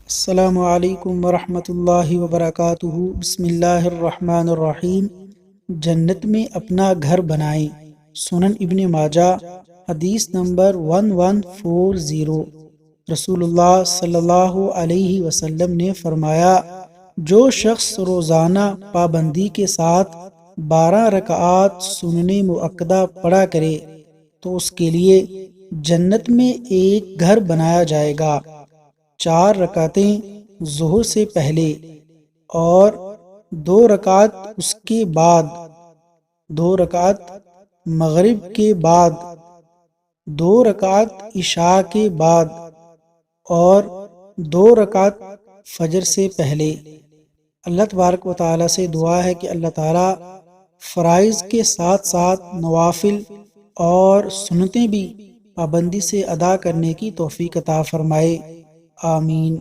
السلام علیکم ورحمۃ اللہ وبرکاتہ۔ بسم اللہ الرحمن الرحیم۔ جنت میں اپنا گھر بنائیں۔ سنن ابن ماجہ حدیث نمبر 1140۔ رسول اللہ صلی اللہ علیہ وسلم نے فرمایا، جو شخص روزانہ پابندی کے ساتھ 12 رکعات سنن مؤکدہ پڑھا کرے تو اس کے لیے جنت میں ایک گھر بنایا جائے گا۔ 4 رکعتیں ظہر سے پہلے اور 2 رکعت اس کے بعد، 2 رکعت مغرب کے بعد، 2 رکعت عشاء کے بعد اور 2 رکعت فجر سے پہلے۔ اللہ تبارک و تعالیٰ سے دعا ہے کہ اللہ تعالیٰ فرائض کے ساتھ ساتھ نوافل اور سنتیں بھی پابندی سے ادا کرنے کی توفیق عطا فرمائے۔ آمین۔